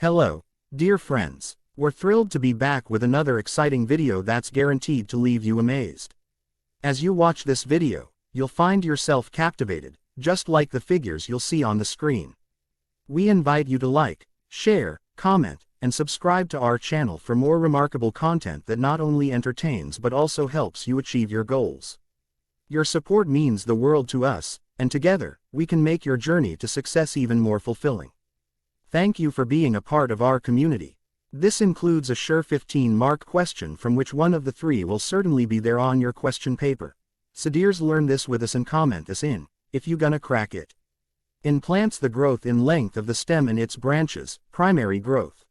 Hello, dear friends. We're thrilled to be back with another exciting video that's guaranteed to leave you amazed. As you watch this video, you'll find yourself captivated, just like the figures you'll see on the screen. We invite you to like, share, comment, and subscribe to our channel for more remarkable content that not only entertains but also helps you achieve your goals. Your support means the world to us, and together, we can make your journey to success even more fulfilling. Thank you for being a part of our community. This includes a sure 15-mark question from which one of the three will certainly be there on your question paper. So dears, learn this with us and comment us in, if you gonna crack it. In plants, the growth in length of the stem and its branches, primary growth.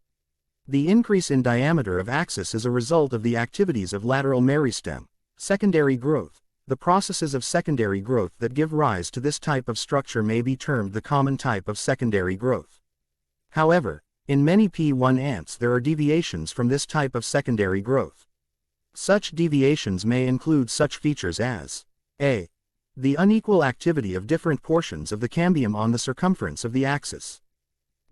The increase in diameter of axis is a result of the activities of lateral meristem, secondary growth. The processes of secondary growth that give rise to this type of structure may be termed the common type of secondary growth. However, in many P1 ants there are deviations from this type of secondary growth. Such deviations may include such features as a. The unequal activity of different portions of the cambium on the circumference of the axis.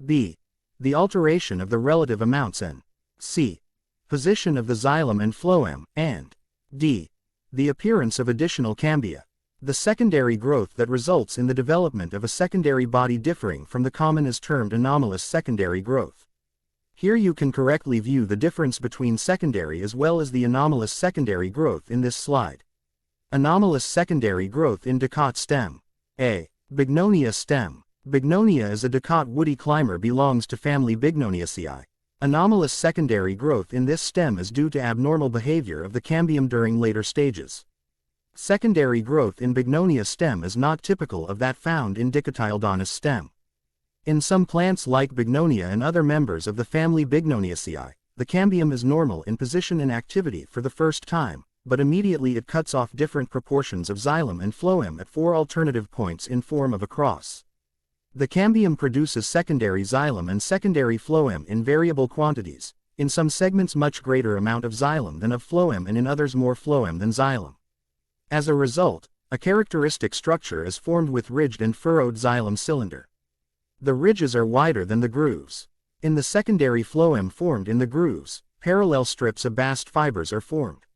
b. The alteration of the relative amounts and c. Position of the xylem and phloem, and d. The appearance of additional cambia. The secondary growth that results in the development of a secondary body differing from the common is termed anomalous secondary growth. Here you can correctly view the difference between secondary as well as the anomalous secondary growth in this slide. Anomalous secondary growth in decode stem. A. Bignonia stem. Bignonia is a decode woody climber, belongs to family Bignoniaceae. Anomalous secondary growth in this stem is due to abnormal behavior of the cambium during later stages. Secondary growth in Bignonia stem is not typical of that found in Dicotyledonous stem. In some plants like Bignonia and other members of the family Bignoniaceae, the cambium is normal in position and activity for the first time, but immediately it cuts off different proportions of xylem and phloem at 4 alternative points in form of a cross. The cambium produces secondary xylem and secondary phloem in variable quantities, in some segments much greater amount of xylem than of phloem and in others more phloem than xylem. As a result, a characteristic structure is formed with ridged and furrowed xylem cylinder. The ridges are wider than the grooves. In the secondary phloem formed in the grooves, parallel strips of bast fibers are formed.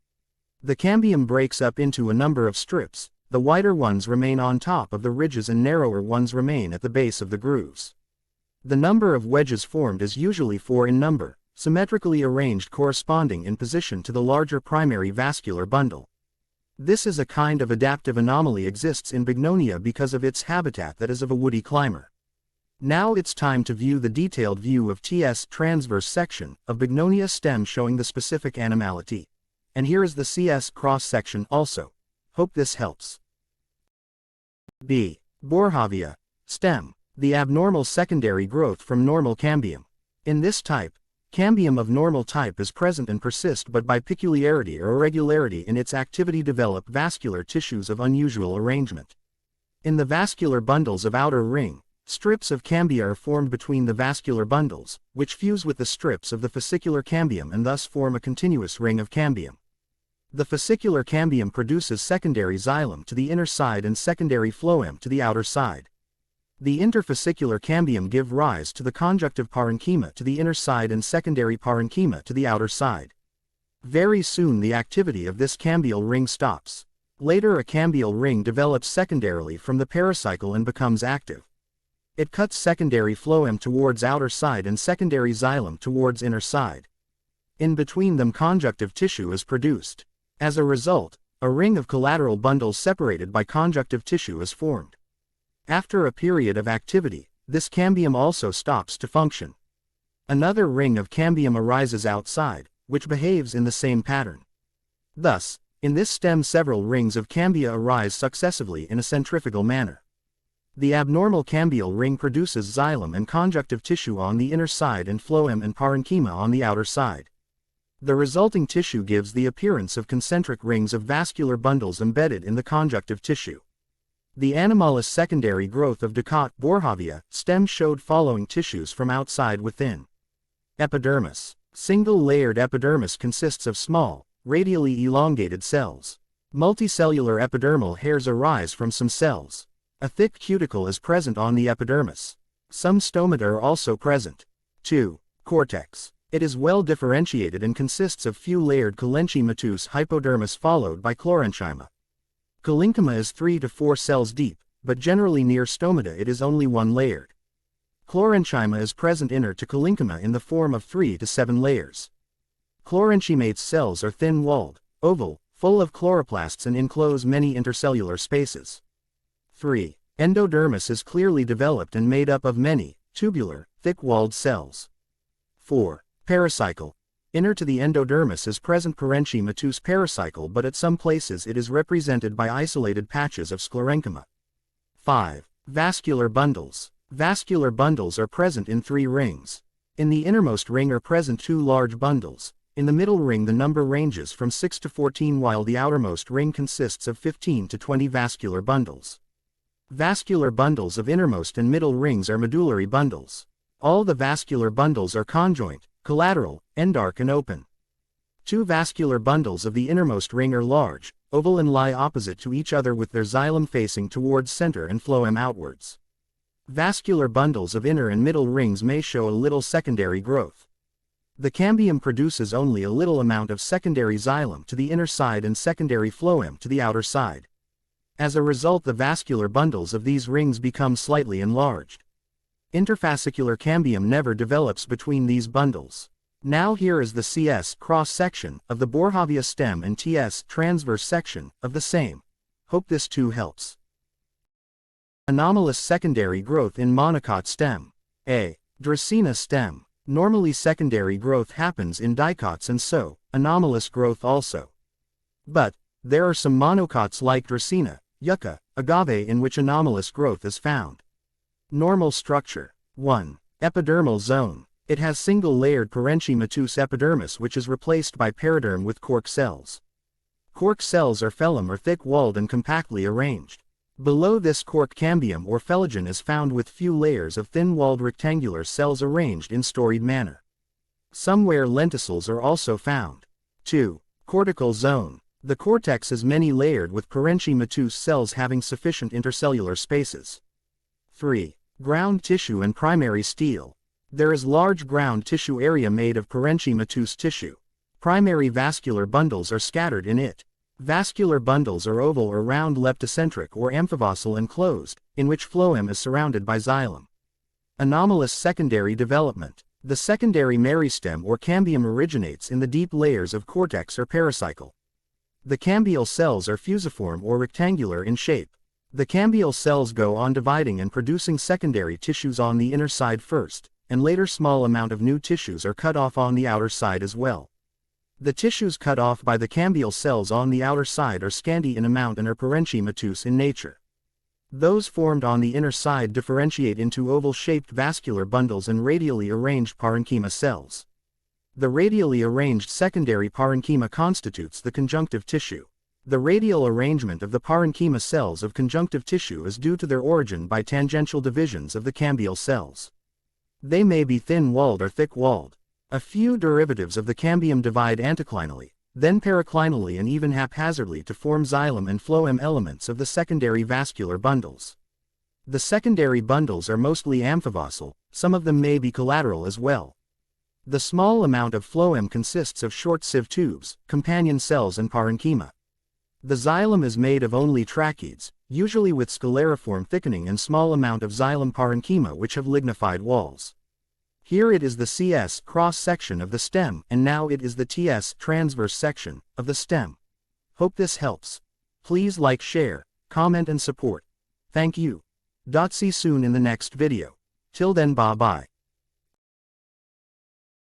The cambium breaks up into a number of strips. The wider ones remain on top of the ridges and narrower ones remain at the base of the grooves. The number of wedges formed is usually 4 in number, symmetrically arranged corresponding in position to the larger primary vascular bundle. This is a kind of adaptive anomaly exists in Bignonia because of its habitat that is of a woody climber. Now it's time to view the detailed view of TS transverse section of Bignonia stem showing the specific anomality. And here is the CS cross section also. Hope this helps. b. Boerhaavia stem. The abnormal secondary growth from normal cambium. In this type, cambium of normal type is present and persist, but by peculiarity or irregularity in its activity develop vascular tissues of unusual arrangement. In the vascular bundles of outer ring, strips of cambia are formed between the vascular bundles, which fuse with the strips of the fascicular cambium and thus form a continuous ring of cambium. The fascicular cambium produces secondary xylem to the inner side and secondary phloem to the outer side. The interfascicular cambium give rise to the conjunctive parenchyma to the inner side and secondary parenchyma to the outer side. Very soon the activity of this cambial ring stops. Later a cambial ring develops secondarily from the pericycle and becomes active. It cuts secondary phloem towards outer side and secondary xylem towards inner side. In between them conjunctive tissue is produced. As a result, a ring of collateral bundles separated by conjunctive tissue is formed. After a period of activity, this cambium also stops to function. Another ring of cambium arises outside, which behaves in the same pattern. Thus, in this stem several rings of cambia arise successively in a centrifugal manner. The abnormal cambial ring produces xylem and conjunctive tissue on the inner side and phloem and parenchyma on the outer side. The resulting tissue gives the appearance of concentric rings of vascular bundles embedded in the conjunctive tissue. The anomalous secondary growth of decode Boerhaavia stem showed following tissues from outside within. Epidermis. Single-layered epidermis consists of small, radially elongated cells. Multicellular epidermal hairs arise from some cells. A thick cuticle is present on the epidermis. Some stomata are also present. 2. Cortex. It is well differentiated and consists of few layered parenchymatous hypodermis followed by chlorenchyma. Parenchyma is 3 to 4 cells deep, but generally near stomata it is only one layered. Chlorenchyma is present inner to parenchyma in the form of 3 to 7 layers. Chlorenchymate's cells are thin-walled, oval, full of chloroplasts and enclose many intercellular spaces. 3. Endodermis is clearly developed and made up of many, tubular, thick-walled cells. 4. Pericycle. Inner to the endodermis is present parenchymatous pericycle, but at some places it is represented by isolated patches of sclerenchyma. 5. Vascular bundles. Vascular bundles are present in 3 rings. In the innermost ring are present 2 large bundles. In the middle ring the number ranges from 6 to 14 while the outermost ring consists of 15 to 20 vascular bundles. Vascular bundles of innermost and middle rings are medullary bundles. All the vascular bundles are conjoint, collateral, endarc and open. 2 vascular bundles of the innermost ring are large, oval and lie opposite to each other with their xylem facing towards center and phloem outwards. Vascular bundles of inner and middle rings may show a little secondary growth. The cambium produces only a little amount of secondary xylem to the inner side and secondary phloem to the outer side. As a result, the vascular bundles of these rings become slightly enlarged. Interfascicular cambium never develops between these bundles. Now here is the CS cross-section of the Boerhaavia stem and TS transverse section of the same. Hope this too helps. Anomalous secondary growth in monocot stem. A. Dracaena stem. Normally secondary growth happens in dicots and so, anomalous growth also. But, there are some monocots like Dracaena, yucca, agave in which anomalous growth is found. Normal structure. 1. Epidermal zone. It has single-layered parenchymatous epidermis which is replaced by periderm with cork cells. Cork cells are phellem or thick-walled and compactly arranged. Below this cork cambium or phelogen is found with few layers of thin-walled rectangular cells arranged in storied manner. Somewhere lenticels are also found. 2. Cortical zone. The cortex is many-layered with parenchymatous cells having sufficient intercellular spaces. 3. Ground tissue and primary stele. There is large ground tissue area made of parenchymatous tissue. Primary vascular bundles are scattered in it. Vascular bundles are oval or round leptocentric or amphivosal and closed, in which phloem is surrounded by xylem. Anomalous secondary development. The secondary meristem or cambium originates in the deep layers of cortex or pericycle. The cambial cells are fusiform or rectangular in shape. The cambial cells go on dividing and producing secondary tissues on the inner side first, and later small amount of new tissues are cut off on the outer side as well. The tissues cut off by the cambial cells on the outer side are scanty in amount and are parenchymatous in nature. Those formed on the inner side differentiate into oval-shaped vascular bundles and radially arranged parenchyma cells. The radially arranged secondary parenchyma constitutes the conjunctive tissue. The radial arrangement of the parenchyma cells of conjunctive tissue is due to their origin by tangential divisions of the cambial cells. They may be thin-walled or thick-walled. A few derivatives of the cambium divide anticlinally, then periclinally and even haphazardly to form xylem and phloem elements of the secondary vascular bundles. The secondary bundles are mostly amphivosal, some of them may be collateral as well. The small amount of phloem consists of short sieve tubes, companion cells and parenchyma. The xylem is made of only tracheids, usually with scleriform thickening and small amount of xylem parenchyma which have lignified walls. Here it is the CS cross-section of the stem and now it is the TS transverse section of the stem. Hope this helps. Please like, share, comment and support. Thank you. See soon in the next video. Till then, bye bye.